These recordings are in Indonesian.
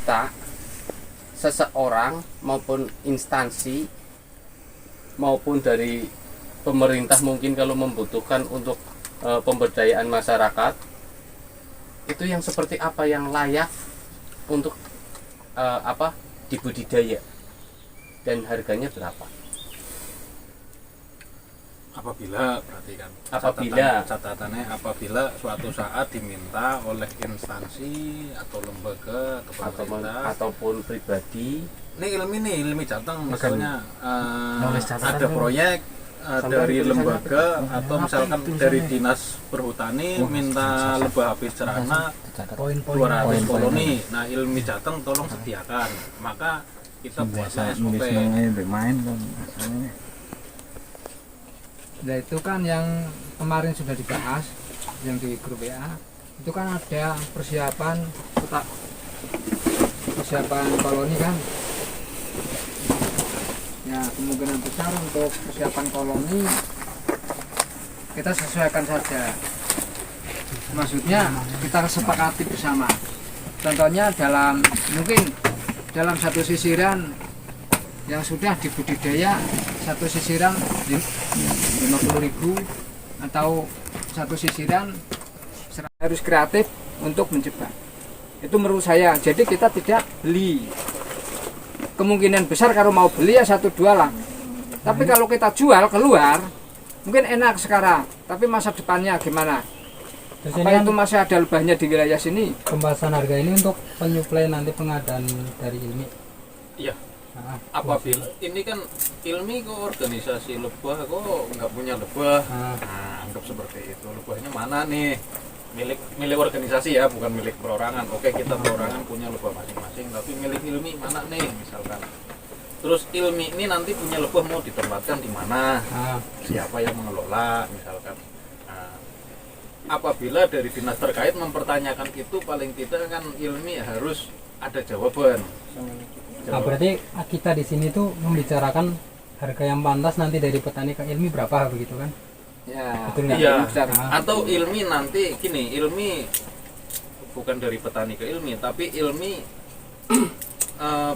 kita, seseorang maupun instansi maupun dari pemerintah mungkin kalau membutuhkan untuk pemberdayaan masyarakat, itu yang seperti apa yang layak untuk dibudidaya dan harganya berapa? Apabila berarti kan catatannya apabila suatu saat diminta oleh instansi atau lembaga atau pemerintah ataupun pribadi, ini ilmi jateng misalnya ada proyek dari lembaga atau misalkan dari dinas perhutani minta lebah habis cerana 200 koloni. Nah, ilmi jateng tolong sediakan, maka kita buatlah SOP. Nah itu kan yang kemarin sudah dibahas yang di grup WA, itu kan ada persiapan koloni kan ya, kemungkinan besar untuk persiapan koloni kita sesuaikan saja, maksudnya kita sepakati bersama. Contohnya mungkin dalam satu sisiran yang sudah dibudidaya, satu sisiran 50.000 atau satu sisiran harus kreatif untuk menjebak. Itu menurut saya. Jadi kita tidak beli. Kemungkinan besar kalau mau beli ya 1-2 lah. Tapi kalau kita jual keluar, mungkin enak sekarang. Tapi masa depannya gimana? Terus apa itu masih ada lebahnya di wilayah sini? Pembahasan harga ini untuk penyuplai nanti pengadaan dari Ilmi. Iya. Apabila ini kan Ilmi kok organisasi lebah kok nggak punya lebah, anggap seperti itu. Lebahnya mana nih? Milik organisasi ya, bukan milik perorangan. Oke, kita perorangan punya lebah masing-masing, tapi milik Ilmi mana nih misalkan. Terus Ilmi ini nanti punya lebah mau ditempatkan di mana? Siapa yang mengelola misalkan. Apabila dari dinas terkait mempertanyakan itu, paling tidak kan Ilmi harus ada jawaban. Nah, berarti kita di sini tuh membicarakan harga yang pantas nanti dari petani ke Ilmi berapa begitu kan? Ya, betul nggak? Iya. Atau Ilmi nanti gini, Ilmi bukan dari petani ke Ilmi, tapi Ilmi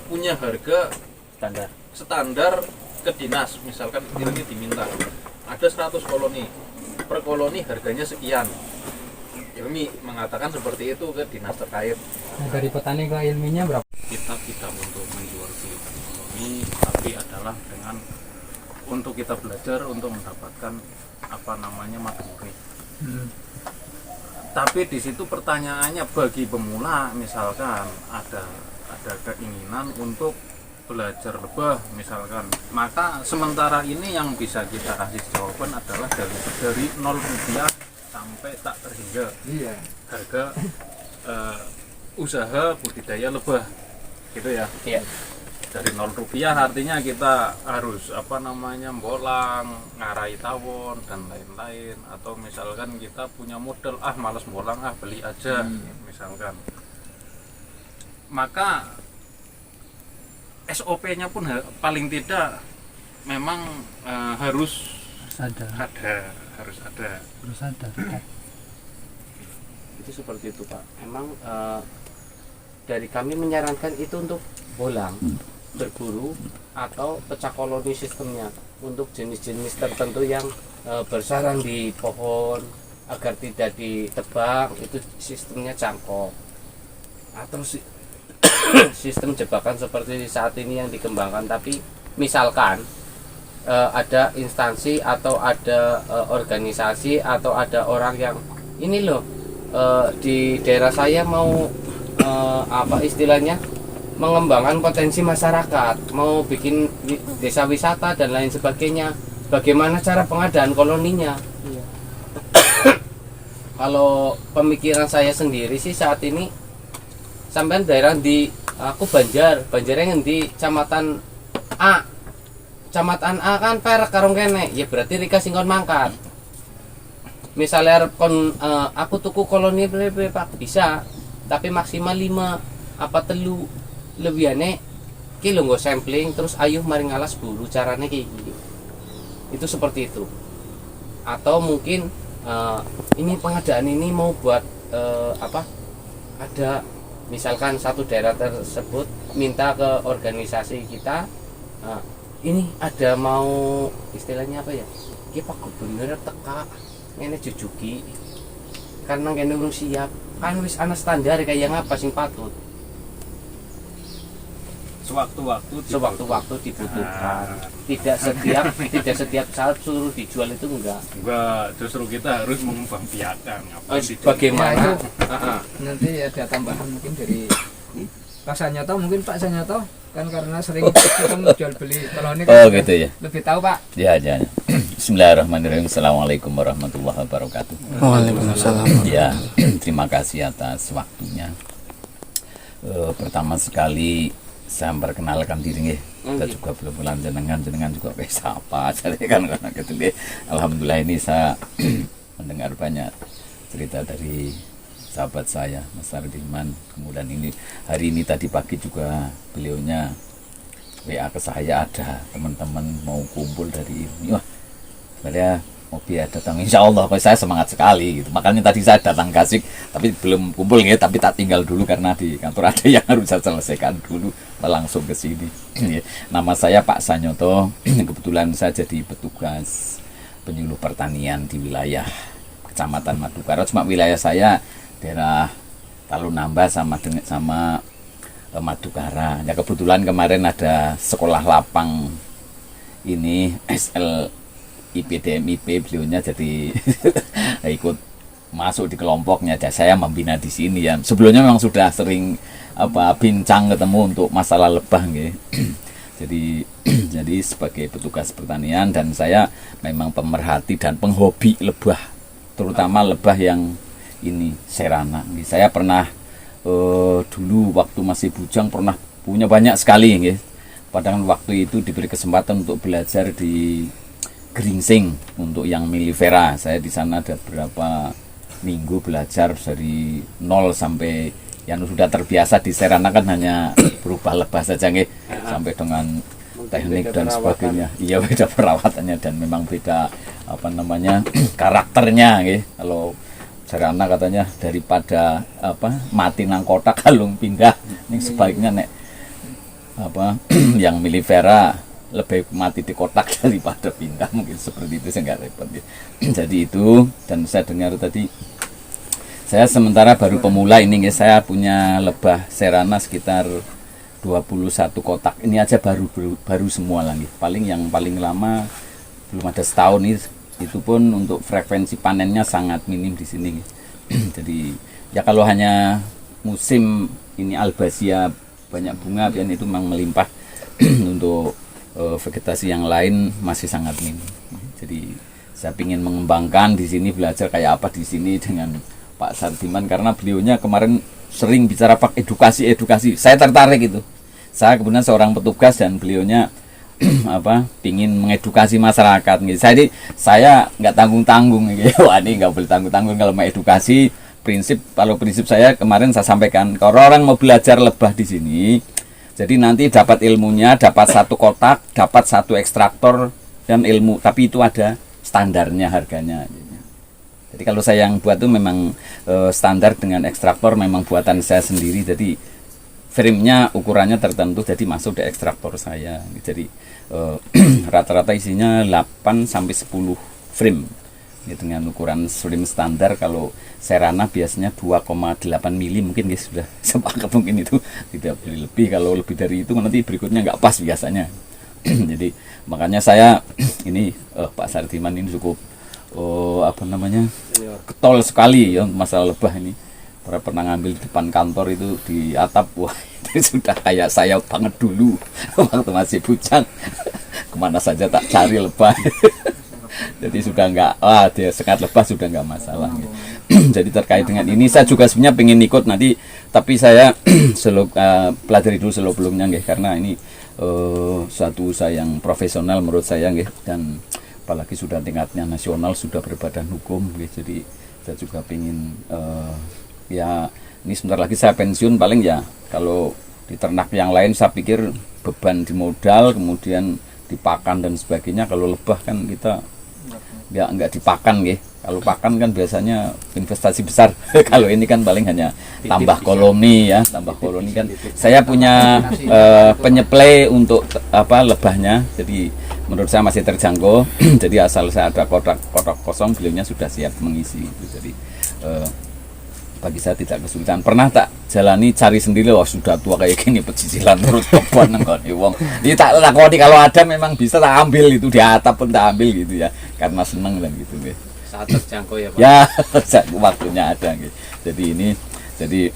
punya harga standar ke dinas. Misalkan Ilmi diminta ada 100 koloni, per koloni harganya sekian. Ilmi mengatakan seperti itu ke dinas terkait. Nah, dari petani ke Ilminya berapa? Kita tidak untuk menjual beli teknologi, tapi adalah dengan untuk kita belajar untuk mendapatkan materi. Tapi di situ pertanyaannya bagi pemula, misalkan ada keinginan untuk belajar lebah misalkan, maka sementara ini yang bisa kita kasih jawaban adalah dari 0 rupiah sampai tak terhingga. Iya. Harga usaha budidaya lebah gitu ya. Iya. Dari 0 rupiah artinya kita harus bolang, ngarai tawon dan lain-lain. Atau misalkan kita punya modal, malas bolang, beli aja misalkan. Maka SOP-nya pun paling tidak memang harus ada. Itu seperti itu Pak. Emang dari kami menyarankan itu untuk bolang, berburu atau pecah koloni sistemnya untuk jenis-jenis tertentu yang bersarang di pohon agar tidak ditebang, itu sistemnya cangkok atau sistem jebakan seperti saat ini yang dikembangkan. Tapi misalkan ada instansi atau ada organisasi atau ada orang yang ini loh di daerah saya mau istilahnya mengembangkan potensi masyarakat, mau bikin desa wisata dan lain sebagainya, bagaimana cara pengadaan koloninya? Kalau pemikiran saya sendiri sih saat ini, sampai daerah di aku Banjarnya di Kecamatan A kan perak karung kene, ya berarti Rika singkon mangkat. Misalnya aku tuku koloni Pak bisa, tapi maksimal 5 telu lebihannya kilo nggak sampling terus ayuh mari ngalas buru, caranya kayak gini. Itu seperti itu. Atau mungkin ini pengadaan ini mau buat ada misalkan satu daerah tersebut minta ke organisasi kita, ini ada mau istilahnya apa ya, iki Pak Gubernur teka ngene jujuki karena kene urung siap kan wis ana standar kayak apa sing patut sewaktu-waktu dibutuhkan. Tidak setiap saat suruh dijual itu enggak, justru kita harus mengembangbiakan bagaimana Nanti ada tambahan mungkin dari Pak Sanyoto, mungkin Pak Sanyoto kan karena sering kita jual beli koloni kan gitu ya. lebih tahu Pak. Ya. Bismillahirrahmanirrahim. Assalamualaikum warahmatullahi wabarakatuh. Waalaikumsalam. Ya, terima kasih atas waktunya. Pertama sekali saya memperkenalkan diri nggih. Kita juga belum bulan jenengan juga apa jadi kan karena gitu nggih. Alhamdulillah ini saya mendengar banyak cerita dari sahabat saya Mas Sardiman. Kemudian ini hari ini tadi pagi juga beliaunya WA ke saya, ada teman-teman mau kumpul dari ini. Wah, sebenarnya mau biar datang, insya Allah saya semangat sekali gitu. Makanya tadi saya datang Kasik tapi belum kumpul gitu, tapi tak tinggal dulu karena di kantor ada yang harus saya selesaikan dulu, langsung ke sini. Nama saya Pak Sanyoto, kebetulan saya jadi petugas penyuluh pertanian di wilayah Kecamatan Madukara. Cuma wilayah saya daerah Talunamba sama Madukara. Ya kebetulan kemarin ada sekolah lapang ini SL IPDMIP, beliaunya jadi ikut masuk di kelompoknya. Saya membina di sini ya. Sebelumnya memang sudah sering bincang ketemu untuk masalah lebah gitu. jadi sebagai petugas pertanian dan saya memang pemerhati dan penghobi lebah, terutama lebah yang ini serana. Saya pernah dulu waktu masih bujang pernah punya banyak sekali gitu. Padahal waktu itu diberi kesempatan untuk belajar di Gringsing untuk yang Milifera. Saya di sana ada beberapa minggu belajar dari nol sampai yang sudah terbiasa di serana kan hanya berubah lebah saja nggih, sampai dengan teknik dan sebagainya. Iya, beda perawatannya dan memang beda karakternya nggih. Kalau serana katanya daripada mati nang kotak kalung pindah, ini sebaiknya nek yang Milifera lebih mati di kotak daripada pindah, mungkin seperti itu, saya nggak repot ya. Jadi itu, dan saya dengar tadi saya sementara baru pemula ini ya, saya punya lebah serana sekitar 21 kotak. Ini aja baru semua lagi. Yang paling lama belum ada setahun ini, itu pun untuk frekuensi panennya sangat minim di sini. Jadi ya kalau hanya musim ini albasia banyak bunga, dan itu memang melimpah. Untuk vegetasi yang lain masih sangat minim. Jadi saya ingin mengembangkan di sini, belajar kayak apa di sini dengan Pak Sardiman, karena beliaunya kemarin sering bicara Pak edukasi. Saya tertarik itu. Saya kebetulan seorang petugas dan beliaunya ingin mengedukasi masyarakat. Saya nggak tanggung-tanggung. Wah, ini nggak boleh tanggung-tanggung kalau mau edukasi. Prinsip saya kemarin saya sampaikan, kalau orang mau belajar lebah di sini, jadi nanti dapat ilmunya, dapat satu kotak, dapat satu ekstraktor dan ilmu. Tapi itu ada standarnya harganya. Jadi kalau saya yang buat itu memang standar dengan ekstraktor memang buatan saya sendiri. Jadi frame-nya ukurannya tertentu, jadi masuk di ekstraktor saya. Jadi rata-rata isinya 8 sampai 10 frame. Ya, dengan ukuran frame standar. Kalau serana biasanya 2,8 mili, mungkin ya sudah sepakat, mungkin itu tidak boleh lebih. Kalau lebih dari itu nanti berikutnya nggak pas biasanya. Jadi makanya saya ini Pak Sardiman ini cukup getol sekali ya masalah lebah ini. Pernah ngambil di depan kantor itu di atap, wah itu sudah kayak saya banget dulu waktu masih bujang. Kemana saja tak cari lebah. Jadi sudah dia sekat lebah sudah nggak masalah. Jadi terkait dengan ini saya juga sebenarnya pengen ikut nanti, tapi saya pelajari dulu sebelumnya nggih, karena ini suatu usaha yang profesional menurut saya nggih, dan apalagi sudah tingkatnya nasional, sudah berbadan hukum nggih. Jadi saya juga pengen ya ini sebentar lagi saya pensiun, paling ya kalau di ternak yang lain saya pikir beban di modal, kemudian dipakan dan sebagainya. Kalau lebah kan kita ya nggak dipakan nggih, Kalau pakan kan biasanya investasi besar. Kalau ini kan paling hanya tambah bisa. koloni ya, tambah koloni kan. Saya punya penyeplay untuk lebahnya. Jadi menurut saya masih terjangkau. Jadi asal saya ada kotak kosong, beliaunya sudah siap mengisi. Jadi bagi saya tidak kesulitan. Pernah tak jalani cari sendiri, wah sudah tua kayak gini pecicilan terus kebon nengkoni wong. Ini tak lakoni, kalau ada memang bisa tak ambil itu di atap pun tak ambil gitu ya. Karena seneng dan gitu nggih. Saat terjangkau ya Pak. Ya, waktunya ada gitu. Jadi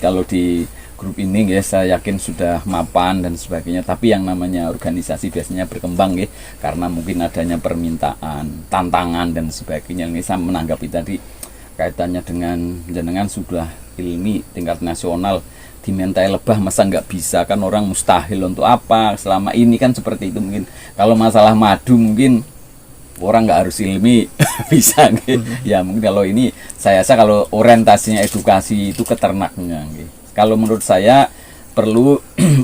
kalau di grup ini ya saya yakin sudah mapan dan sebagainya. Tapi yang namanya organisasi biasanya berkembang ya, karena mungkin adanya permintaan, tantangan dan sebagainya. Ini saya menanggapi tadi kaitannya dengan jenengan sudah ilmi tingkat nasional, dimintai lebah masa nggak bisa, kan orang mustahil untuk apa selama ini kan seperti itu. Mungkin kalau masalah madu mungkin orang nggak harus ilmi bisa gitu. Ya mungkin kalau ini saya rasa kalau orientasinya edukasi itu ke ternaknya gitu. Kalau menurut saya perlu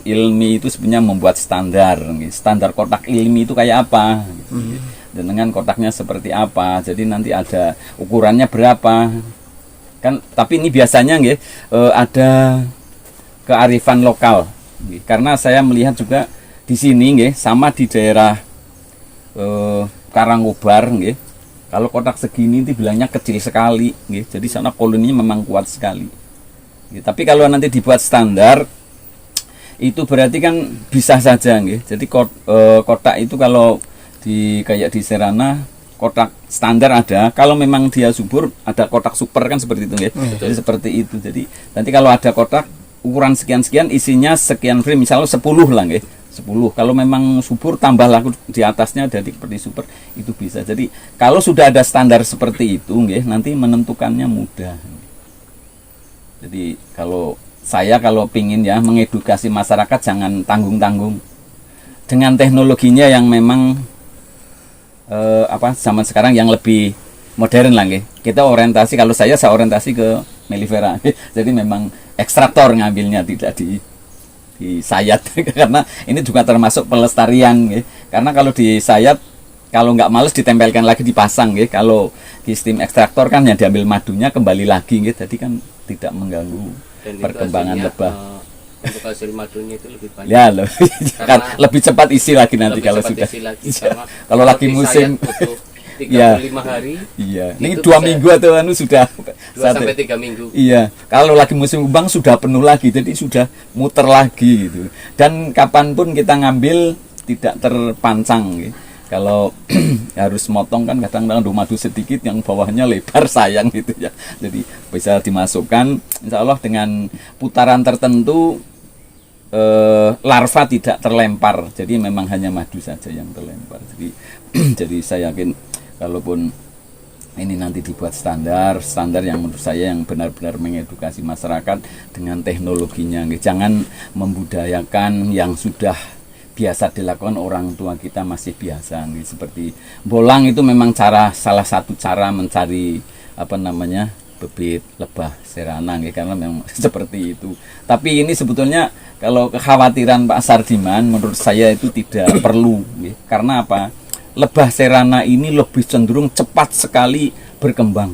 ilmi itu sebenarnya membuat standar gitu. Standar kotak ilmi itu kayak apa gitu. Dan dengan kotaknya seperti apa, jadi nanti ada ukurannya berapa kan. Tapi ini biasanya gitu, ada kearifan lokal gitu. Karena saya melihat juga di sini gitu, sama di daerah Karangkobar nggih. Kalau kotak segini itu bilangnya kecil sekali nggih. Jadi sana koloninya memang kuat sekali. Nggih. Tapi kalau nanti dibuat standar itu berarti kan bisa saja nggih. Jadi kotak itu kalau kayak di Serana kotak standar ada. Kalau memang dia subur ada kotak super kan seperti itu nggih. Jadi seperti itu. Jadi nanti kalau ada kotak ukuran sekian-sekian isinya sekian frame misalnya 10 lah nggih. 10. Kalau memang subur tambah laku di atasnya jadi seperti super itu bisa. Jadi kalau sudah ada standar seperti itu nggih, nanti menentukannya mudah. Jadi kalau pingin ya mengedukasi masyarakat jangan tanggung-tanggung. Dengan teknologinya yang memang zaman sekarang yang lebih modern lah nggih. Kita orientasi, kalau saya orientasi ke melifera. Jadi memang ekstraktor ngambilnya, tidak di sayat karena ini juga termasuk pelestarian gitu. Karena kalau di sayat kalau nggak males ditempelkan lagi dipasang gitu. Kalau di steam ekstraktor kan yang diambil madunya kembali lagi gitu. Jadi kan tidak mengganggu Dan perkembangan hasilnya, lebah. Untuk hasil madunya itu lebih banyak. Ya kan lebih cepat isi lagi nanti Lebih kalau cepat sudah isi lagi, Iya. karena Kalau lagi di musim sayat butuh 35 Iya. hari. iya. Ini Itu 2 bisa minggu atau sudah 2 sampai 3 minggu. Iya, kalau lagi musim kembang sudah penuh lagi, jadi sudah muter lagi gitu. Dan kapanpun kita ngambil tidak terpancang gitu. Kalau harus motong kan kadang-kadang madu sedikit yang bawahnya lebar sayang gitu ya. Jadi bisa dimasukkan, insya Allah dengan putaran tertentu larva tidak terlempar. Jadi memang hanya madu saja yang terlempar. Jadi saya yakin kalaupun ini nanti dibuat standar yang menurut saya yang benar-benar mengedukasi masyarakat dengan teknologinya. Jangan membudayakan yang sudah biasa dilakukan orang tua kita masih biasa nih. Seperti bolang itu memang salah satu cara mencari bibit lebah serana nih, karena memang seperti itu. Tapi ini sebetulnya kalau kekhawatiran Pak Sardiman menurut saya itu tidak perlu nih. Karena apa? Lebah serana ini lebih cenderung cepat sekali berkembang.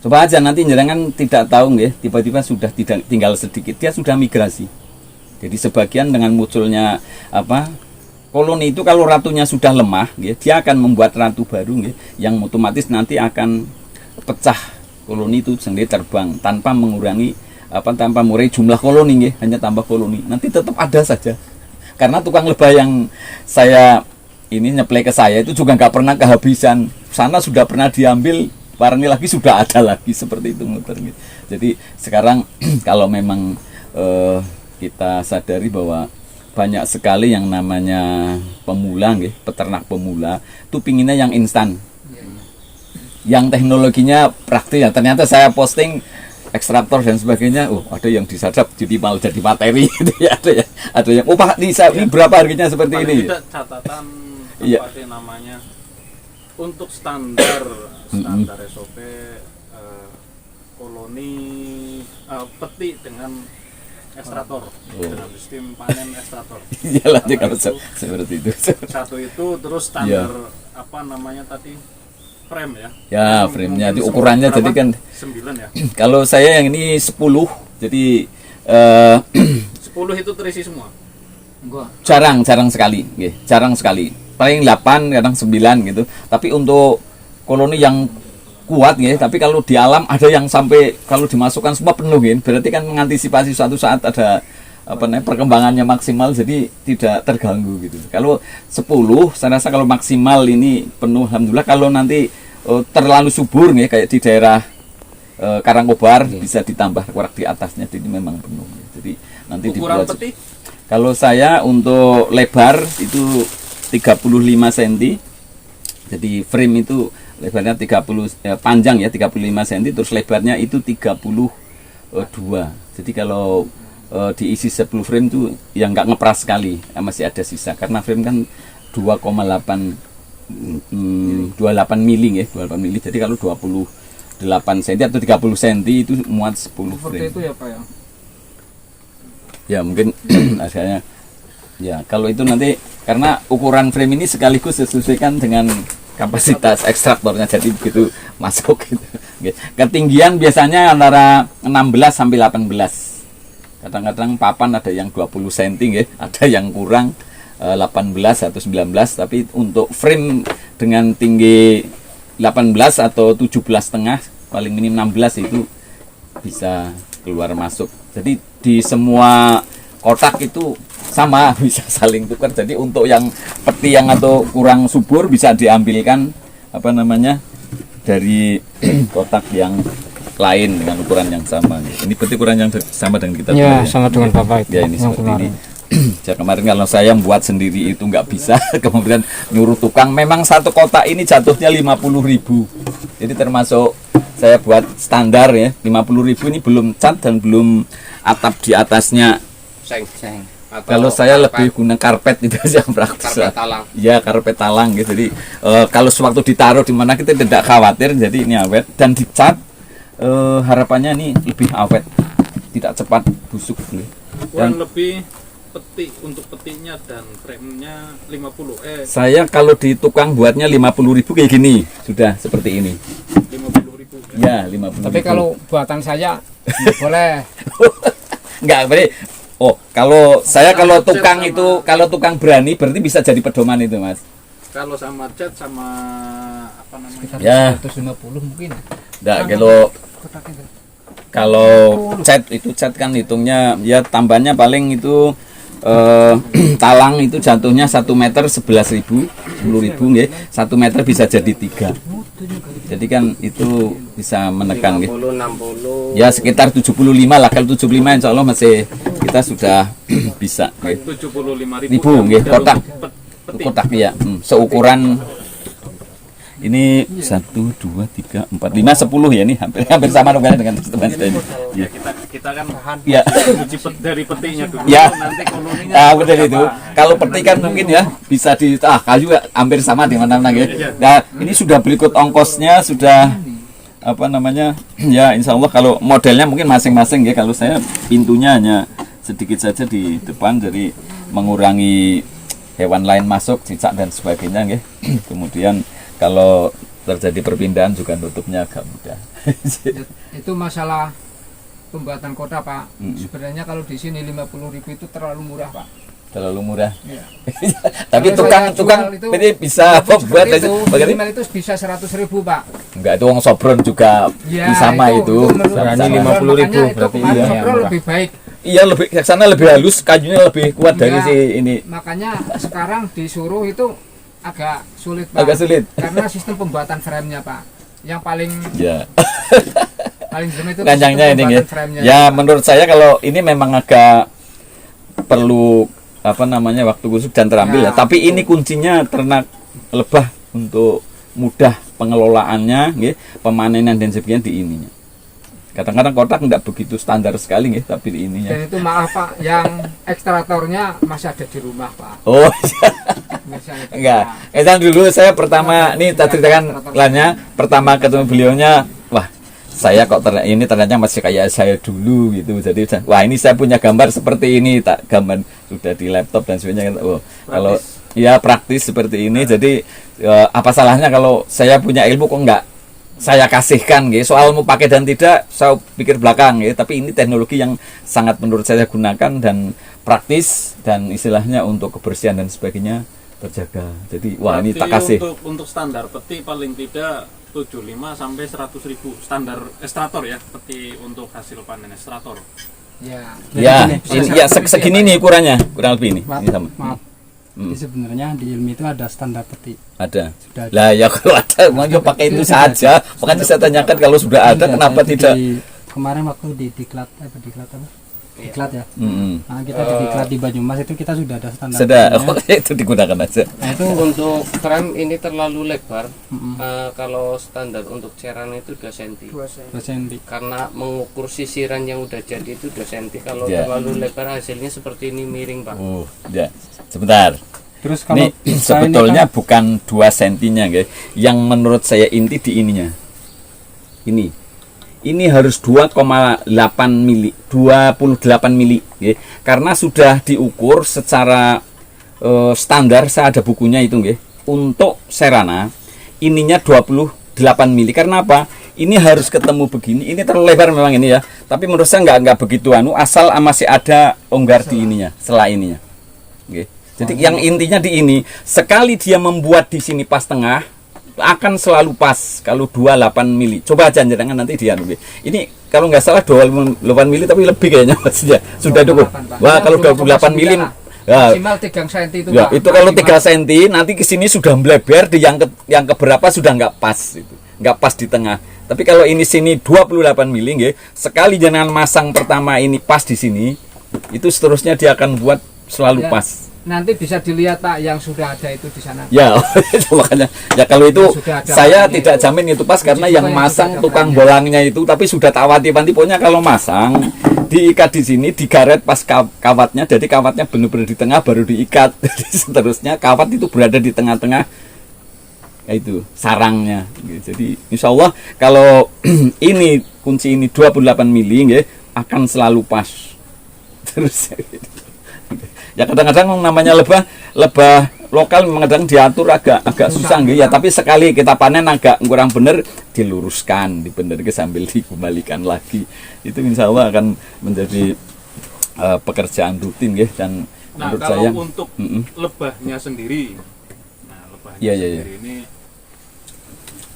Coba aja nanti jangan tidak tahu nggih, tiba-tiba sudah tidak tinggal sedikit dia sudah migrasi. Jadi sebagian dengan munculnya koloni itu kalau ratunya sudah lemah, nggih, dia akan membuat ratu baru nggih, yang otomatis nanti akan pecah koloni itu sendiri terbang tanpa mengurangi jumlah koloni nggih, hanya tambah koloni. Nanti tetap ada saja. Karena tukang lebah yang saya ini nyeplay ke saya itu juga nggak pernah kehabisan. Sana sudah pernah diambil, barangnya lagi sudah ada lagi, seperti itu muter gitu. Jadi sekarang kalau memang kita sadari bahwa banyak sekali yang namanya pemula nggih, peternak pemula itu pinginnya yang instan. Yang teknologinya praktis ya. Ternyata saya posting ekstraktor dan sebagainya, ada yang disadap jadi malah jadi materi gitu ya, ada yang Pak ini berapa harganya seperti Paling ini. tidak catatan Iya. apa sih namanya untuk standar SOP koloni peti dengan ekstraktor dengan sistem panen ekstraktor. Iyalah Karena kalau itu, seperti itu. satu itu terus standar apa namanya tadi frame ya. Ya, frame-nya itu ukurannya Berapa? jadi kan 9 ya. kalau saya yang ini 10, jadi 10 itu terisi semua. Enggak. jarang sekali, nggih, jarang sekali. Paling 8, kadang 9 gitu. Tapi untuk koloni yang kuat nggih, tapi kalau di alam ada yang sampai kalau dimasukkan semua penuh nggih. Berarti kan mengantisipasi suatu saat ada perkembangannya maksimal, jadi tidak terganggu gitu. Kalau 10 saya rasa kalau maksimal ini penuh, alhamdulillah. Kalau nanti terlalu subur nggih, kayak di daerah Karangkobar bisa ditambah korak di atasnya, jadi memang penuh. Jadi nanti Ukuran dibuat. peti Kalau saya untuk lebar itu 35 cm. Jadi frame itu lebarnya 30, panjang ya 35 cm, terus lebarnya itu 32. Jadi kalau diisi 10 frame itu yang nggak ngepras sekali, masih ada sisa karena frame kan 2,8 28 mili ya, 28 mili. Jadi kalau 28 cm atau 30 cm itu muat 10 Seperti frame. itu ya Pak ya. Ya mungkin asalnya ya kalau itu nanti karena ukuran frame ini sekaligus disesuaikan dengan kapasitas ekstraktornya, jadi begitu masuk gitu. Ketinggian biasanya antara 16 sampai 18. Kadang-kadang papan ada yang 20 cm ya, ada yang kurang 18 atau 19, tapi untuk frame dengan tinggi 18 atau 17,5 paling minim 16 itu bisa keluar masuk. Jadi di semua kotak itu sama, bisa saling tukar. Jadi untuk yang peti yang atau kurang subur bisa diambilkan dari kotak yang lain dengan ukuran yang sama. Ini peti ukuran yang sama dengan kita. Ya, sama dengan Bapak itu. Ya ini yang seperti kemarin. ini. Ya, kemarin kalau saya buat sendiri itu nggak bisa, kemudian nyuruh tukang. Memang satu kotak ini jatuhnya 50.000. Jadi termasuk saya buat standar ya, 50.000 ini belum cat dan belum atap di atasnya. Seng. Atau Kalau saya karpet, lebih guna karpet itu yang praktis. karpet talang. Ya karpet talang gitu. Jadi kalau sewaktu ditaruh di mana kita tidak khawatir. Jadi ini awet dan dicat. Harapannya ini lebih awet, tidak cepat busuk. kurang lebih peti untuk petinya dan frame-nya 50. Saya kalau di tukang buatnya 50.000 kayak gini, sudah seperti ini. 50.000. Ya 50.000. Tapi kalau buatan saya boleh. enggak berarti. Oh, kalau saya kalau tukang itu kalau tukang berani berarti bisa jadi pedoman itu, Mas. Kalau sama cat sama apa namanya? Ya. 150 mungkin. Enggak, Kotak itu. kalau cat kan hitungnya ya tambahnya paling itu talang itu jatuhnya 1 meter 11.000, 10.000 nggih. 1 meter bisa jadi 3. Jadi kan itu bisa menekan nggih. 50, 60. Ya sekitar 75 lah. Kalau 75 insya Allah masih kita sudah bisa nggih. 75.000 nggih, kotak. peti. Kotak ya, seukuran ini 1, 2, 3, 4, 5, 10 ya, ini hampir sama dengan teman saya ini. Ya, kita kan Ya. uji dari petinya dulu. Ya. Nanti koloninya Betul seperti itu. apa. Kalau peti kan mungkin ya bisa kayu hampir sama di mana-mana gitu. Nah, ini sudah berikut ongkosnya sudah ya insya Allah kalau modelnya mungkin masing-masing ya. Kalau saya pintunya hanya sedikit saja di depan, jadi mengurangi hewan lain masuk, cicak dan sebagainya ya. Kemudian kalau terjadi perpindahan juga nutupnya agak mudah. Itu masalah pembuatan kota Pak. Mm-mm. Sebenarnya kalau di sini 50.000 itu terlalu murah Pak. Terlalu murah. Iya. Tapi Kalau saya tukang jual itu, ini bisa buat Seperti itu, bagaimana? minimal itu bisa 100.000 Pak. Enggak, itu wong sobron juga Ya, sama itu. menurut Berani saya. 50.000 Makanya itu berarti kemarin iya, Sobro murah. lebih baik. Iya, lebih ke sana lebih halus, kayunya lebih kuat dari Iya. si ini. Makanya sekarang disuruh itu agak sulit Pak. Agak sulit. Karena sistem pembuatan frame-nya Pak. Yang paling Ya. jelek itu Kencangnya sistem ini ya. pembuatan frame-nya. Ya, menurut saya kalau ini memang agak perlu waktu khusus dan terampil ya. Ya. Tapi ini kuncinya ternak lebah untuk mudah pengelolaannya, nggih, pemanenan dan sebagainya di ininya. Kadang-kadang kotak enggak begitu standar sekali nggih, tapi di ininya. Dan itu maaf Pak, yang ekstraktornya masih ada di rumah Pak. Oh, Misalnya itu, enggak. Pak. Dulu saya pertama nih tak ceritakan lainnya, pertama ketemu beliaunya, wah, saya kok ini ternyata masih kayak saya dulu gitu. Jadi wah, ini saya punya gambar seperti ini, tak gambar sudah di laptop dan sebagainya. Oh, kalau ya praktis seperti ini, jadi apa salahnya kalau saya punya ilmu kok enggak saya kasihkan gitu. Soal mau pakai dan tidak saya pikir belakang gitu. Tapi ini teknologi yang sangat menurut saya gunakan dan praktis dan istilahnya untuk kebersihan dan sebagainya terjaga. Jadi wah ini tak kasih. Untuk standar peti paling tidak 75 sampai 100.000 standar ekstrator ya, peti untuk hasil panen ekstrator. Ya. Ya, Jadi ini ya segini nih ukurannya, kurang lebih ini. Ini sama. Maaf. Jadi sebenarnya di ilmu itu ada standar peti. Ada. Sudah ada. Lah ya kalau ada mau pakai itu saja. Makanya saya tanyakan kalau sudah ada Iya, kenapa saya tidak? Kemarin waktu di diklat apa? Diklat ya. Mm-mm. Nah, kita di diklat di Banyumas itu kita sudah ada standar. Sudah, petinya. itu digunakan aja. Nah, itu Untuk frame ini terlalu lebar. Mm-mm. Kalau standar untuk ceran itu 2 cm. 2 cm. 2 cm. Karena mengukur sisiran yang udah jadi itu 2 cm. Kalau Ya. terlalu lebar hasilnya seperti ini miring, Pak. Ya. Sebentar. Terus kalau Ini bisa sebetulnya ini kan, bukan 2 sentinya, guys. Yang menurut saya inti di ininya. Ini harus 2,8 mili, 28 mili, ya. Karena sudah diukur secara standar, saya ada bukunya itu, ya. Untuk serana, ininya 28 mili. Karena apa? Ini harus ketemu begini. Ini terlalu lebar memang ini ya. Tapi menurut saya nggak begitu asal masih ada onggar di ininya, sela ininya. Oke. Jadi yang intinya di ini, sekali dia membuat di sini pas tengah, akan selalu pas kalau 28 mili. Coba aja jangan nanti dia ini kalau nggak salah 28 mili tapi lebih kayaknya maksudnya. Sudah cukup. 28, Pak. Wah, Ya, kalau 28 mili ya, Maksimal 3 cm itu, ya Pak. itu kalau 3 Maksimal. cm nanti ke sini sudah melebar di yang keberapa sudah nggak pas itu. Nggak pas di tengah. Tapi kalau ini sini 28 mili nggih, sekali jangan masang pertama ini pas di sini, itu seterusnya dia akan buat selalu Ya. pas. Nanti bisa dilihat, Pak, yang sudah ada itu di sana. Ya, itu makanya ya kalau itu Sudah ada saya barangnya tidak itu. jamin itu pas karena Uji yang coba yang masang sudah ada tukang barangnya. bolangnya itu tapi sudah tak wanti-wanti pokoknya kalau masang diikat di sini digaret pas kawatnya jadi kawatnya benar-benar di tengah baru diikat. Jadi seterusnya kawat itu berada di tengah-tengah ya itu sarangnya. Jadi insya Allah kalau ini kunci ini 28 mili ya, akan selalu pas. Terus ya kadang-kadang namanya lebah lokal memang kadang diatur agak susah gitu ya, tapi sekali kita panen agak kurang bener diluruskan dibenerke sambil dikembalikan lagi, itu insya Allah akan menjadi pekerjaan rutin ya. Dan Nah, menurut kalau saya untuk lebahnya sendiri, nah lebahnya Iya, iya, sendiri ini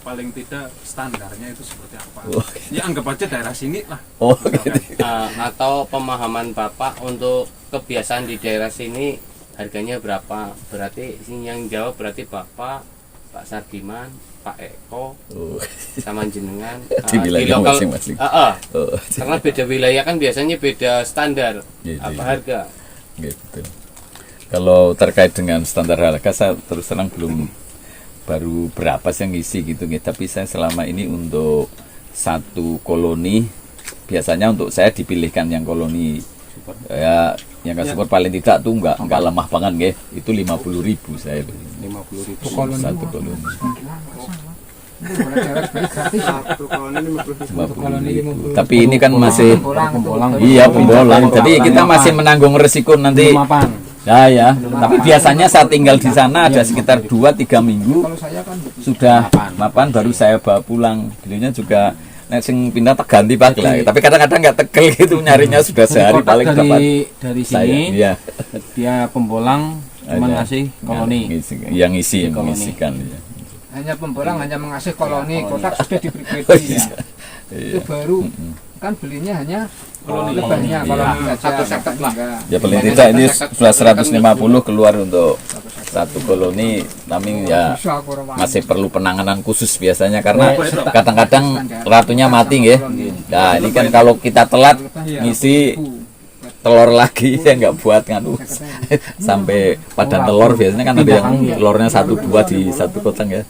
paling tidak standarnya itu seperti apa? Oh. Ya anggap aja daerah sini lah. oh Misalkan. gitu. Atau pemahaman Bapak untuk kebiasaan di daerah sini harganya berapa? Berarti yang jawab berarti Bapak, Pak Sardiman, Pak Eko, Oh. sama jenengan Di wilayah masing-masing. Oh, Karena beda wilayah kan biasanya beda standar Iya, apa iya. harga. gitu. Kalau terkait dengan standar harga saya terus terang belum baru berapa sih yang ngisi gitu gitu. Tapi saya selama ini untuk satu koloni biasanya untuk saya dipilihkan yang koloni ya yang nggak support paling tidak tuh nggak lemah banget nggih. Itu 50.000 saya beli. 50.000. koloni. Satu koloni. Boleh dewek beli gratis. Satu koloni 50.000. koloni 50.000. Tapi ini kan masih Pembolang. iya pembolang. Jadi kita masih menanggung resiko nanti. Ya, tapi biasanya saya tinggal di sana ada sekitar 2-3 minggu Kalau saya kan sudah mapan baru saya bawa pulang. Beliaunya juga nek sing pindah tak ganti Pak lah. Tapi kadang-kadang nggak tegel gitu nyarinya sudah sehari Kotak paling dapat dari saya. sini Iya. dia pembolang cuma Ada. ngasih koloni. Yang ngisi Koloni. mengisikan ya. hanya pembolang hanya mengasih koloni, kotak sudah diberi Oh, kredit. iya. Itu baru kan belinya hanya Koloni. lebahnya Iya. koloni saja. Satu sekat lah. Ya paling tidak ini sudah 150 keluar untuk satu koloni, tapi ya Bisa aku rawani. masih perlu penanganan khusus biasanya karena kadang-kadang ratunya mati ya. Nah ini kan kalau kita telat ngisi telur lagi ya nggak buat nganu sampai padan telur biasanya kan ada yang telurnya 1-2 di satu kotak ya.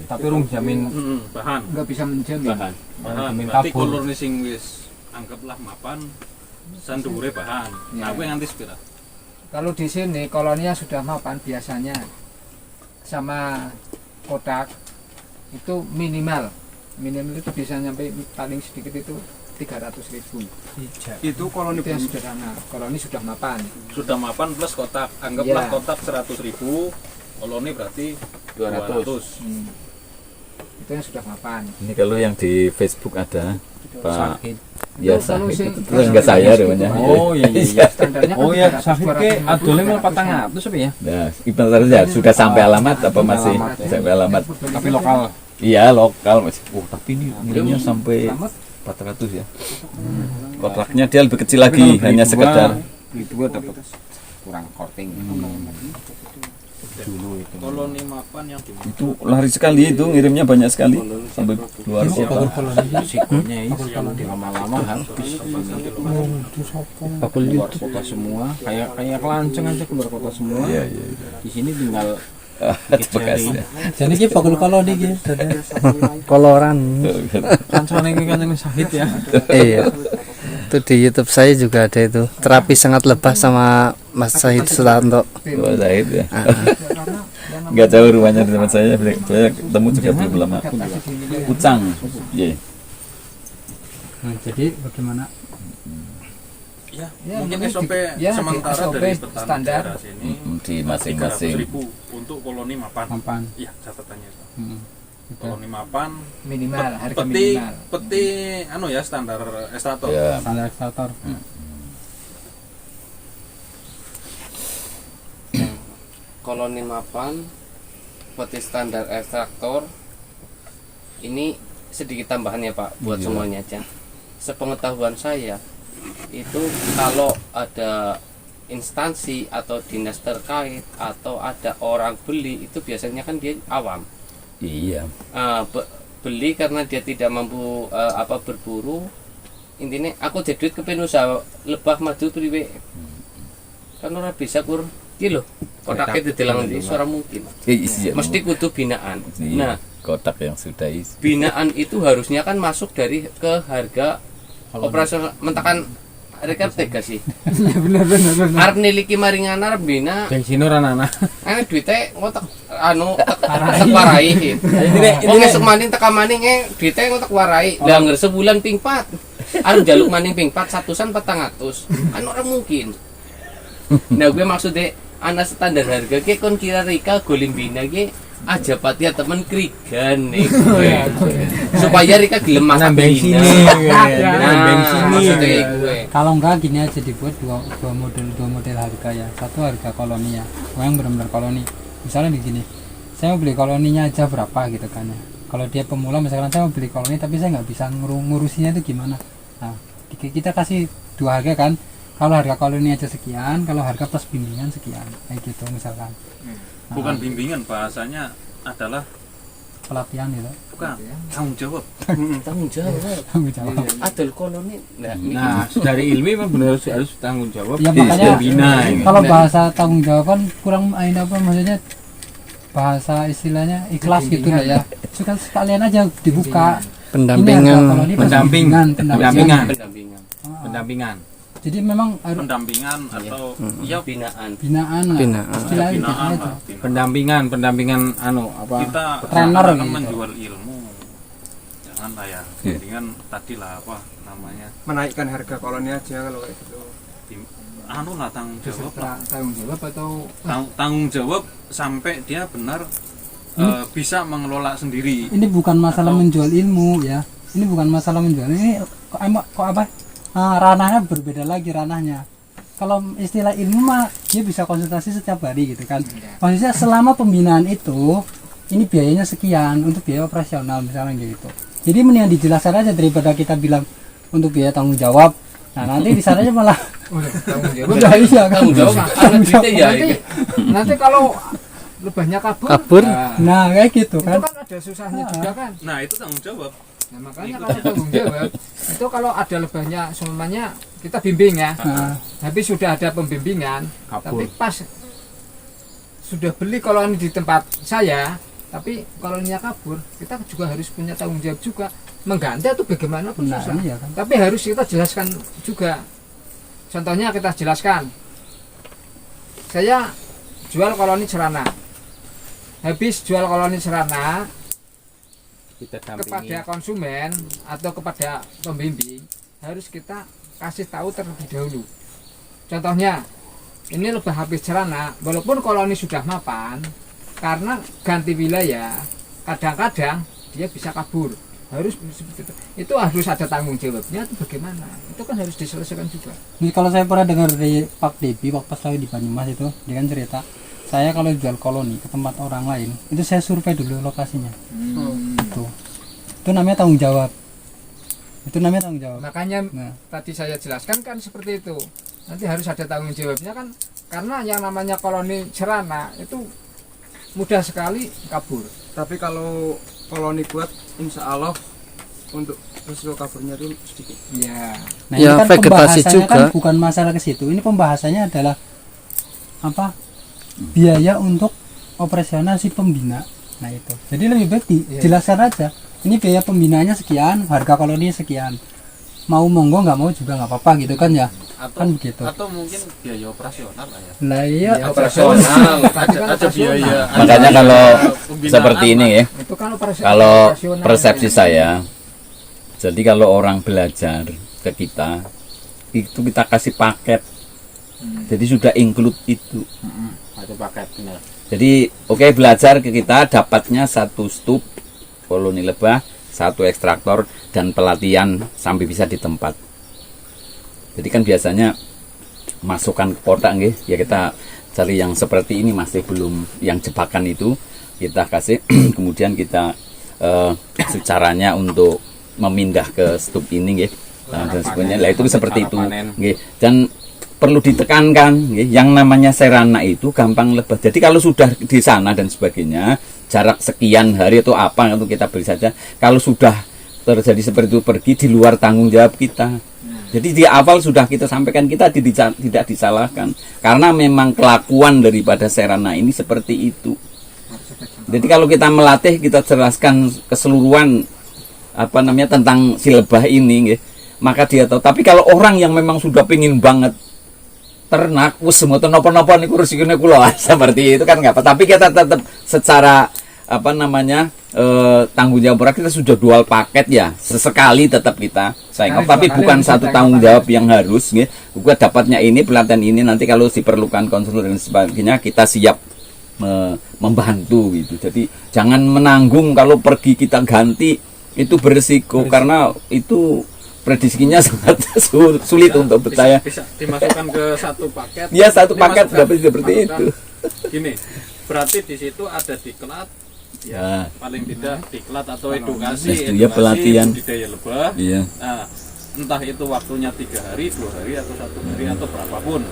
Tapi rung jamin Bahan. nggak bisa menjamin. Bahan. Bahan. jamin Berarti kabur. koloni sing wis anggaplah mapan sandure bahan. Nah, aku yang nganti sepira. Kalau di sini koloninya sudah mapan biasanya sama kotak itu minimal itu bisa sampai paling sedikit itu 300.000. itu koloni Itu yang sederhana. Koloni sudah mapan. Sudah mapan plus kotak. Anggaplah Iya. kotak 100.000, koloni berarti 200. Itu yang sudah mapan. Ini kalau yang di Facebook ada Pak Sakit. ya Itu kalau Sahid sing- itu enggak saya namanya. Oh iya iya. Standarnya kan Oh ya, 300, sakit ke 250, adolnya malah 400 apa ya? Nah, ibaratnya ya sudah sampai alamat apa masih Alamat, ya. sampai alamat? Tapi lokal. Iya, lokal Mas. Oh, tapi ini nilainya sampai 400 ya. Kontraknya dia lebih kecil Tapi lagi, kalau beli hanya dua, sekedar beli dua dapat kurang korting. Dulu itu. Koloni mapan yang di itu lari sekali itu ngirimnya banyak sekali sampai luar Ini kota. Risikonya itu lama-lama habis. Keluar kota semua, kayak kelanceng aja keluar kota semua. Iya, iya, iya. Di sini tinggal Bekasnya. Jadi ki bakul koloni ki. Koloran. kancane iki kan Sahid ya. Iya. Itu di YouTube saya juga ada itu. Terapi sangat lebah sama Mas Sahid Sutanto. Oh, Zahid ya. Enggak jauh rumahnya di tempat saya ketemu juga belum lama. Ucang. Iya. Nah, jadi bagaimana? ya, Ya, mungkin mungkin SOP di- ya, di sementara SOP dari petani standar. daerah sini Di masing-masing. 300.000 untuk koloni mapan. Mapan. Iya, catatannya itu. Gitu. Koloni mapan minimal, harga peti minimal. peti anu ya standar ekstrator. Ya. Standar ekstrator. Koloni mapan peti standar ekstraktor ini sedikit tambahan ya Pak buat Iya. semuanya aja. Sepengetahuan saya itu kalau ada instansi atau dinas terkait atau ada orang beli itu biasanya kan dia awam. Iya. Beli karena dia tidak mampu berburu. Intinya aku jadi duit kepen usaha lebah maju priwe. Kan ora bisa kur iki lho. Kotaknya didelang di suara mungkin. Iya. Mesti kudu binaan. Iya. Nah, Kotak yang sudah isi. binaan itu harusnya kan masuk dari ke harga operasional mentakan rekap tega sih. Bener. Arep niliki maringan arep bina Bensin ora anak. duite ngotak tek warai. Wong esuk maning teka maning duite ngotak warai. Lah ngger sebulan ping 4. Arep njaluk maning ping 4 100-an 400. Anu ora mungkin. Nah gue maksudnya anak standar harga ki kon kira Rika golim bina ki aja pati temen krigan nih gue. Supaya Rika gelem masak bensin bina. nih. Bensin Maksudnya nih. gue. Kalau enggak gini aja dibuat dua model harga ya. Satu harga koloni ya. Yang benar-benar koloni. Misalnya begini. Saya mau beli koloninya aja berapa gitu kan ya. Kalau dia pemula misalkan saya mau beli koloni tapi saya nggak bisa ngurusinya itu gimana. Nah, kita kasih dua harga kan. Kalau harga koloni aja sekian, kalau harga plus bimbingan sekian. Kayak gitu misalkan. Bukan bimbingan, bahasanya adalah Pelatihan gitu. bukan tanggung jawab. Tanggung jawab. Tanggung jawab. Adol koloni. Nah, dari ilmi memang benar harus tanggung jawab. Ya makanya Bina ini. kalau bahasa tanggung jawab kan kurang apa maksudnya bahasa istilahnya ikhlas gitu lah ya. Suka sekalian aja dibuka. Pendampingan. Ini harga koloni plus Pendamping. bimbingan, Pendampingan. Pendampingan. Pendampingan. Jadi memang harus Pendampingan atau ya Binaan. binaan lah. Binaan. Istilahnya gitu binaan aja. lah, binaan. Pendampingan apa? Kita Trainer akan gitu. menjual ilmu, jangan lah ya. Mendingan tadi lah apa namanya Menaikkan harga koloni aja kalau kayak gitu. anu lah tanggung jawab lah. Tanggung jawab atau Tanggung jawab sampai dia benar bisa mengelola sendiri. Ini bukan masalah Atau- menjual ilmu ya. Ini bukan masalah menjual. Ini kok apa? Ranahnya berbeda lagi ranahnya. Kalau istilah ilmu mah dia bisa konsultasi setiap hari gitu kan. Maksudnya selama pembinaan itu ini biayanya sekian untuk biaya operasional misalnya gitu. Jadi mendingan dijelaskan aja daripada kita bilang untuk biaya tanggung jawab. Nah nanti di sananya malah tanggung jawab. udah iya kan. Tanggung jawab anak duitnya ya. Nanti kalau lebahnya kabur, Kabur. Nah kayak gitu itu kan. kan ada susahnya juga kan. Nah itu tanggung jawab. Nah, makanya kalau tanggung jawab itu kalau ada lebahnya semuanya kita bimbing ya. Nah, Tapi sudah ada pembimbingan, Kabur. tapi pas sudah beli koloni di tempat saya, tapi koloninya kabur, kita juga harus punya tanggung jawab juga mengganti atau bagaimana pun Nah, susah. iya kan. Tapi harus kita jelaskan juga. Contohnya kita jelaskan. Saya jual koloni cerana. Habis jual koloni cerana Kita kepada konsumen atau kepada pembimbing harus kita kasih tahu terlebih dahulu. Contohnya, ini lebah habis cerana, walaupun koloni sudah mapan, karena ganti wilayah kadang-kadang dia bisa kabur, harus seperti itu harus ada tanggung jawabnya. Itu bagaimana, itu kan harus diselesaikan juga. Ini kalau saya pernah dengar dari Pak Debi waktu pas saya di Banyumas itu, dia kan cerita, saya kalau jual koloni ke tempat orang lain, itu saya survei dulu lokasinya. Itu namanya tanggung jawab. Itu namanya tanggung jawab. Makanya Nah, tadi saya jelaskan kan seperti itu. Nanti harus ada tanggung jawabnya kan, karena yang namanya koloni serana itu mudah sekali kabur. Tapi kalau koloni kuat, insya Allah untuk resiko kaburnya itu sedikit. Ya. nah Ya, ini kan vegetasi pembahasannya juga. kan bukan masalah ke situ. Ini pembahasannya adalah apa? Biaya untuk operasional si pembina. Nah itu. Jadi lebih baik dijelaskan aja. Ini biaya pembinaannya sekian, harga koloni sekian. Mau monggo nggak mau juga nggak apa-apa gitu kan ya. Atau Kan begitu. atau mungkin biaya operasional lah ya. Nah iya. Operasional, Tadi kan ada biaya. Makanya ada kalau pembinaan, seperti ini ya, Itu kan kalau operasional. persepsi saya, jadi kalau orang belajar ke kita, itu kita kasih paket, jadi sudah include itu. Ada paket benar. Jadi oke, belajar ke kita dapatnya 1 stup koloni lebah, 1 ekstraktor dan pelatihan sampai bisa di tempat. Jadi kan biasanya masukkan ke kotak nggih, ya kita cari yang seperti ini, masih belum yang jebakan itu kita kasih kemudian kita caranya untuk memindah ke stup ini nggih. Nah, dan sebagainya. Lah itu seperti itu nggih. Dan perlu ditekankan nggih, yang namanya serana itu gampang lebah. Jadi kalau sudah di sana dan sebagainya, jarak sekian hari atau apa itu kita beri saja. Kalau sudah terjadi seperti itu, pergi di luar tanggung jawab kita. Jadi di awal sudah kita sampaikan, kita tidak disalahkan karena memang kelakuan daripada serana ini seperti itu. Jadi kalau kita melatih, kita jelaskan keseluruhan apa namanya tentang si lebah ini nggih, maka dia tahu. Tapi kalau orang yang memang sudah pingin banget ternak, wis semoten napa-napa niku resikine kula seperti itu kan enggak apa. Tapi kita tetap secara apa namanya tanggung jawab kita sudah dual paket ya, sesekali tetap kita sayang. Tapi bukan satu tanggung jawab yang harus nggih. Gua dapatnya ini, pelatihan ini, nanti kalau diperlukan konselor dan sebagainya kita siap membantu gitu. Jadi jangan menanggung, kalau pergi kita ganti itu berisiko karena itu prediksinya sangat sulit untuk percaya. Bisa dimasukkan ke satu paket. Ya satu paket Dimasukkan. dapat seperti Masukkan. itu. Gini, berarti di situ ada diklat, Ya, paling tidak diklat atau edukasi, ya, pelatihan. budidaya lebah. iya. Nah, entah itu waktunya 3 hari, 2 hari atau 1 hari atau berapapun.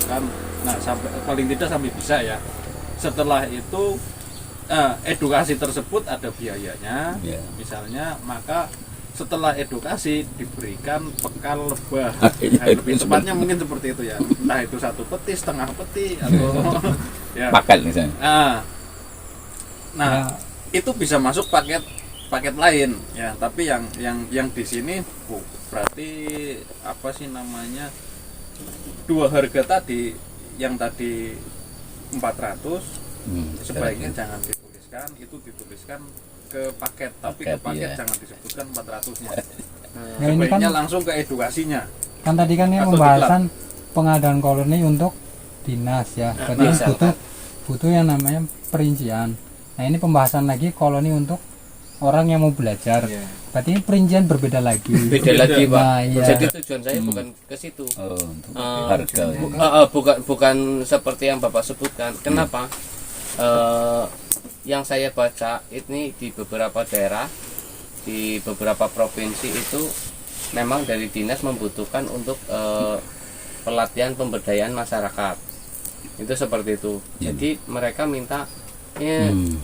Kan, nah sampai paling tidak sampai bisa ya. Setelah itu edukasi tersebut ada biayanya, Ya. misalnya, maka setelah edukasi diberikan bekal lebah. Iya, Nah, lebih tepatnya mungkin seperti itu ya. Entah itu 1 peti, setengah peti atau ya. Paket misalnya. Nah, itu bisa masuk paket lain ya, tapi yang di sini berarti apa sih namanya, 2 harga tadi, yang tadi 400 sebaiknya jangan dituliskan, itu dituliskan ke paket, tapi ke paket iya. jangan disebutkan 400-nya. Ya, ini kan Sebaiknya langsung ke edukasinya. kan tadi kan ini Atau pembahasan pengadaan koloni untuk dinas ya. Berarti Nah, butuh yang namanya perincian. Nah ini pembahasan lagi koloni untuk orang yang mau belajar. Iya. Berarti ini perincian berbeda lagi. Beda lagi Pak. Nah, iya. Jadi tujuan saya bukan ke situ. Oh, untuk Eh, harga. bukan seperti yang Bapak sebutkan. Kenapa? Yang saya baca ini di beberapa daerah, di beberapa provinsi itu memang dari dinas membutuhkan untuk pelatihan pemberdayaan masyarakat. Itu seperti itu. Jadi mereka minta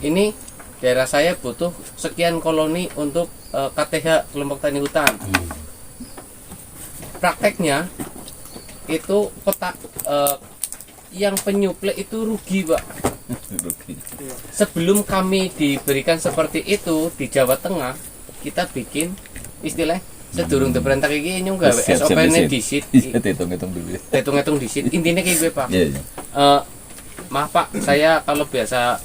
ini daerah saya butuh sekian koloni untuk KTH kelompok tani hutan. Prakteknya itu petak yang penyuplai itu rugi, Pak. Sebelum kami diberikan seperti itu di Jawa Tengah, kita bikin istilah sedurung diperintah iki nyung gawe SOP-ne disit. Hitung-hitung dulu. Hitung-hitung disit. Intinya kayak gue, Pak. Iya, iya. Maaf Pak, saya kalau biasa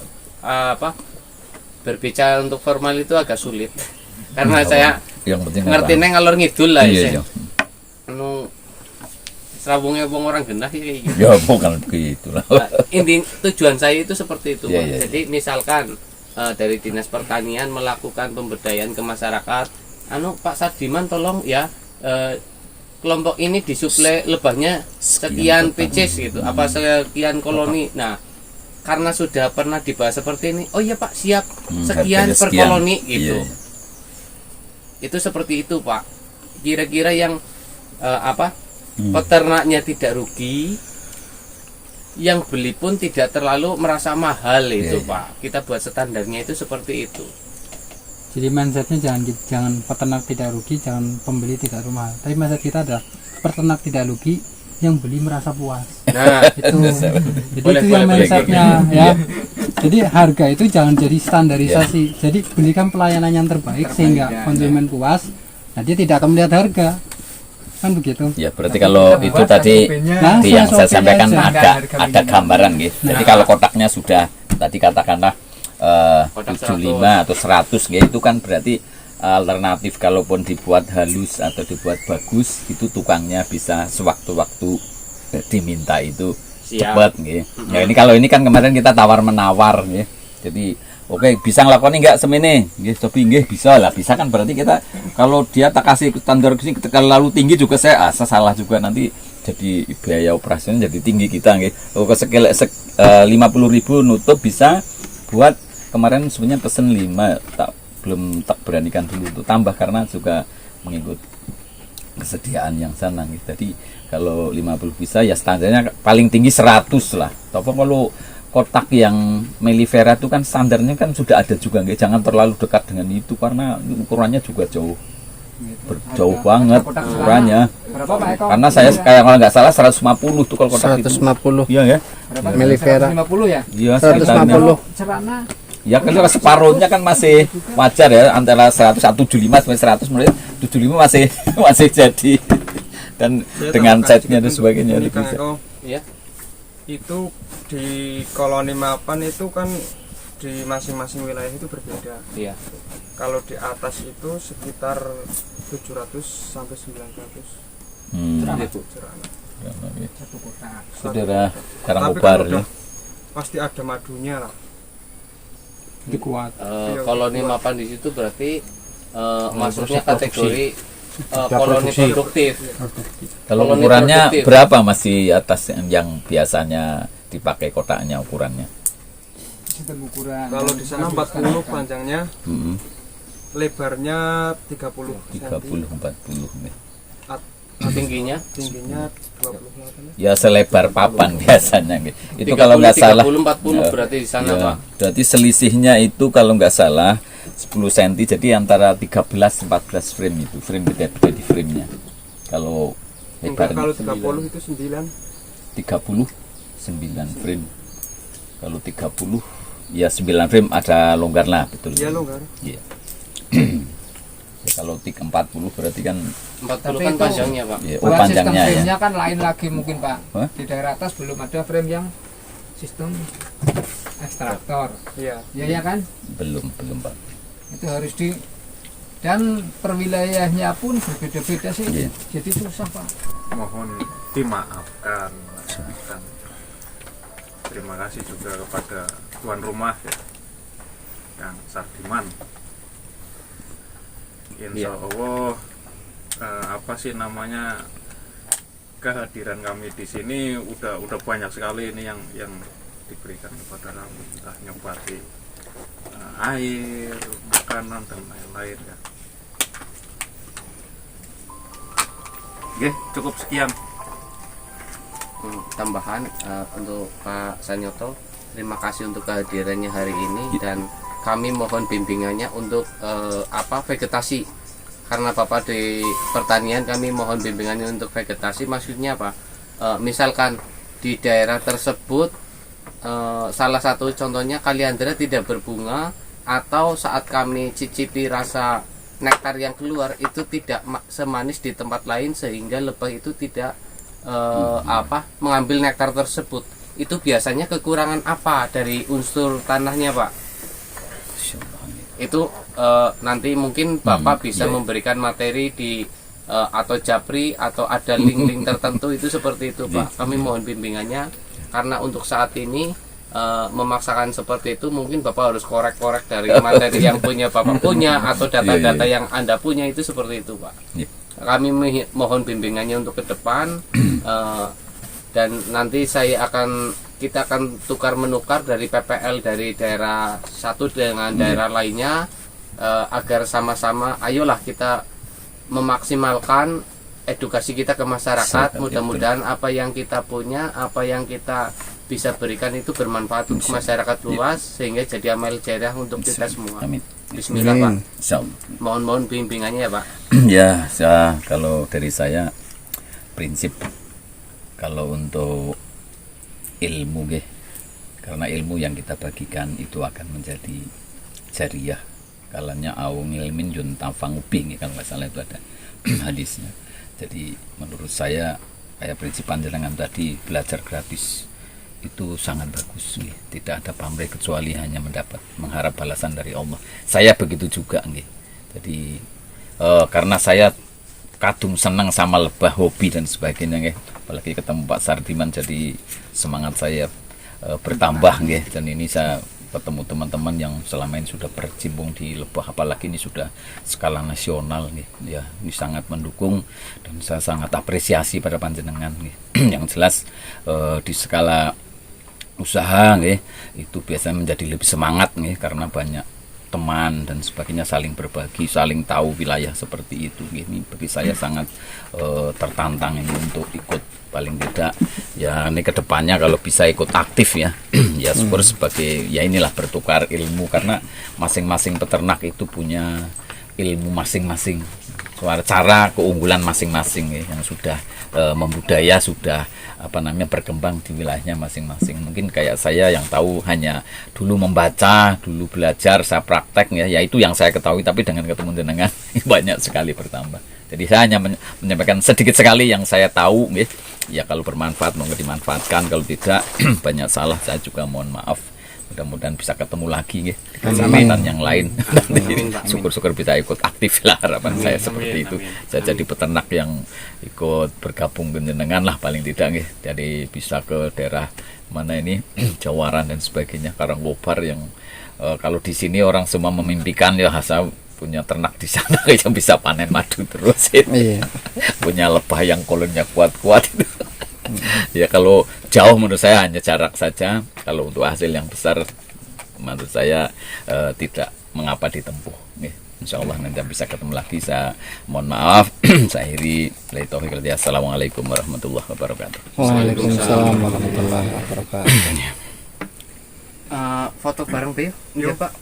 berbicara untuk formal itu agak sulit karena saya Yang penting ngerti neng ngalor ngidul lah Iya, iya. serawungnya wong orang genah ya kayak gitu. Ya bukan begitu lah. Nah, inti tujuan saya itu seperti itu, Iya, Pak. iya, Jadi misalkan dari Dinas Pertanian melakukan pemberdayaan ke masyarakat, Pak Sardiman tolong ya kelompok ini disuplai lebahnya sekian pcs gitu, apa sekian koloni. Nah, karena sudah pernah dibahas seperti ini, oh iya Pak siap sekian harganya per sekian. koloni gitu. Iya. Itu seperti itu Pak. Kira-kira yang peternaknya tidak rugi, yang beli pun tidak terlalu merasa mahal itu Iya. Pak. Kita buat standarnya itu seperti itu. Jadi mindsetnya jangan peternak tidak rugi, jangan pembeli tidak mahal. Tapi mindset kita adalah peternak tidak rugi, yang beli merasa puas. Nah, Itu jadi Boleh, itu yang boleh, mindsetnya ya. Jadi harga itu jangan jadi standarisasi. Jadi berikan pelayanan yang terbaik sehingga konsumen puas. Nah dia tidak akan melihat harga, kan begitu. Ya berarti kalau itu tadi Nah, itu yang saya SOP-nya sampaikan aja. ada gambaran gitu. Jadi kalau kotaknya sudah tadi katakanlah Kotak 75 atau 100 gitu, itu kan berarti alternatif kalaupun dibuat halus atau dibuat bagus itu tukangnya bisa sewaktu-waktu diminta itu Siap. cepat gitu. Ya ini kalau ini kan kemarin kita tawar menawar gitu. Jadi oke, bisa ngelakoni nggak semene? Nggih, coba nggih bisa lah. Bisa kan berarti kita kalau dia tak kasih standar kesini terlalu tinggi juga saya salah juga nanti jadi biaya operasinya jadi tinggi kita nggih. Oh, sekele 50.000 nutup bisa buat kemarin sebenarnya pesen 5 belum tak beranikan dulu untuk tambah karena juga mengikut kesediaan yang sana gitu. Jadi kalau 50 bisa ya standarnya paling tinggi 100 lah. Tapi kalau kotak yang melifera itu kan standarnya kan sudah ada juga nggak, jangan terlalu dekat dengan itu karena ukurannya juga jauh jauh banget ukurannya. Berapa Pak Eko? Karena saya kayak kalau nggak salah 150 tuh kalau kotak itu. 150 Iya ya. Berapa? Melifera. 150 ya? Iya 150. Cerana Ya kan kalau separuhnya kan masih wajar ya antara 175 sampai 100 menit 75 masih jadi dan Saya dengan tambahkan setnya dan sedikit sebagainya ini, itu Kang bisa. Eko. Ya. Itu di koloni mapan itu kan di masing-masing wilayah itu berbeda. Iya. Kalau di atas itu sekitar 700 sampai 900 Itu. cerana. satu kotak. Saudara sekarang Tapi obar kan ya. udah pasti ada madunya lah. Jadi kuat. Koloni mapan di situ berarti masuknya terus kategori koloni produktif. Kalau koloni ukurannya produktif. berapa masih atas yang biasanya dipakai kotaknya ukurannya? Sistem ukuran. Kalau di sana 40 panjangnya, Mm-mm. lebarnya 30 cm, 30 40 nih. Tingginya tingginya 28. Ya selebar papan biasanya gitu. Itu 30, kalau nggak salah 30 40 ya, berarti di sana ya, Pak. berarti selisihnya itu kalau nggak salah 10 cm jadi antara 13-14 frame itu frame beda di framenya. Kalau Enggak, lebarnya kalau 30 itu 9. 39 frame. Kalau 30 ya 9 frame ada longgar lah betul. Iya longgar. Iya. Ya, kalau 40 berarti kan 40 Tapi kan itu- panjangnya Pak. ya, Buat sistem panjangnya ya. frame-nya kan lain lagi mungkin Pak. Hah? Di daerah atas belum ada frame yang sistem ekstraktor. Iya. Ya kan? Belum Pak. Itu harus di dan perwilayahnya pun berbeda-beda sih. Iya. Jadi susah Pak. Mohon dimaafkan dan terima kasih juga kepada tuan rumah ya, Kang Sardiman. Insya Allah apa sih namanya kehadiran kami di sini udah banyak sekali ini yang diberikan kepada kami, entah nyobati air, makanan dan lain-lain ya. Oke, cukup sekian. Tambahan untuk Pak Sanyoto, terima kasih untuk kehadirannya hari ini dan kami mohon bimbingannya untuk vegetasi, karena Bapak di pertanian kami mohon bimbingannya untuk vegetasi. Maksudnya apa? Misalkan di daerah tersebut salah satu contohnya kaliandra tidak berbunga, atau saat kami cicipi rasa nektar yang keluar itu tidak semanis di tempat lain sehingga lebah itu tidak mengambil nektar tersebut. Itu biasanya kekurangan apa dari unsur tanahnya Pak? Itu nanti mungkin Bapak bisa iya. memberikan materi di atau japri atau ada link-link tertentu itu seperti itu Pak. Kami mohon bimbingannya karena untuk saat ini memaksakan seperti itu mungkin Bapak harus korek-korek dari materi yang punya Bapak punya atau data-data yang Anda punya itu seperti itu Pak. Kami mohon bimbingannya untuk ke depan dan nanti kita akan tukar menukar dari PPL dari daerah satu dengan daerah lainnya agar sama-sama ayolah kita memaksimalkan edukasi kita ke masyarakat. Mudah-mudahan apa yang kita punya, apa yang kita bisa berikan itu bermanfaat untuk masyarakat luas sehingga jadi amal jariah untuk kita semua. Amin. Bismillah Pak. Insyaallah. Mohon bimbingannya ya Pak. Ya, kalau dari saya prinsip kalau untuk ilmu karena ilmu yang kita bagikan itu akan menjadi jariah. Kalanya au ngilmin yun tafangu bi, kalau nggak salah itu ada hadisnya. Jadi menurut saya kayak prinsip panjenengan tadi, belajar gratis itu sangat bagus nggih. Tidak ada pamrih kecuali hanya mengharap balasan dari Allah. Saya begitu juga nggih. Jadi karena saya kadung senang sama lebah, hobi dan sebagainya nggih. Apalagi ketemu Pak Sardiman jadi semangat saya bertambah nggih. Dan ini saya ketemu teman-teman yang selama ini sudah berkecimpung di lebah, apalagi ini sudah skala nasional nggih. Ya, ini sangat mendukung dan saya sangat apresiasi pada panjenengan nggih. Yang jelas di skala usaha nggih itu biasanya menjadi lebih semangat nggih karena banyak teman dan sebagainya, saling berbagi, saling tahu wilayah seperti itu nggih. Ini bagi saya sangat tertantang ini untuk ikut, paling tidak ya ini kedepannya kalau bisa ikut aktif ya ya sebagai ya inilah bertukar ilmu karena masing-masing peternak itu punya ilmu masing-masing, cara keunggulan masing-masing ya, yang sudah membudaya, sudah berkembang di wilayahnya masing-masing. Mungkin kayak saya yang tahu hanya dulu membaca, dulu belajar, saya praktek ya itu yang saya ketahui, tapi dengan ketemu dengan banyak sekali bertambah. Jadi saya hanya menyampaikan sedikit sekali yang saya tahu ya kalau bermanfaat monggo dimanfaatkan, kalau tidak banyak salah saya juga mohon maaf. Mudah-mudahan bisa ketemu lagi di kesempatan yang lain. Syukur-syukur bisa ikut aktif lah, harapan saya seperti itu. Saya jadi peternak yang ikut bergabung dengan lah paling tidak jadi bisa ke daerah mana ini Jawaran dan sebagainya, Karangkobar yang kalau di sini orang semua memimpikan ya saya punya ternak di sana yang bisa panen madu terus punya lebah yang kolonnya kuat-kuat itu. Ya kalau jauh menurut saya hanya jarak saja, kalau untuk hasil yang besar menurut saya tidak mengapa ditempuh. Insya Allah nanti bisa ketemu lagi. Saya mohon maaf. Saya akhiri. Assalamualaikum warahmatullahi wabarakatuh. Waalaikumsalam warahmatullahi wabarakatuh. Foto bareng Pak. Iya Pak.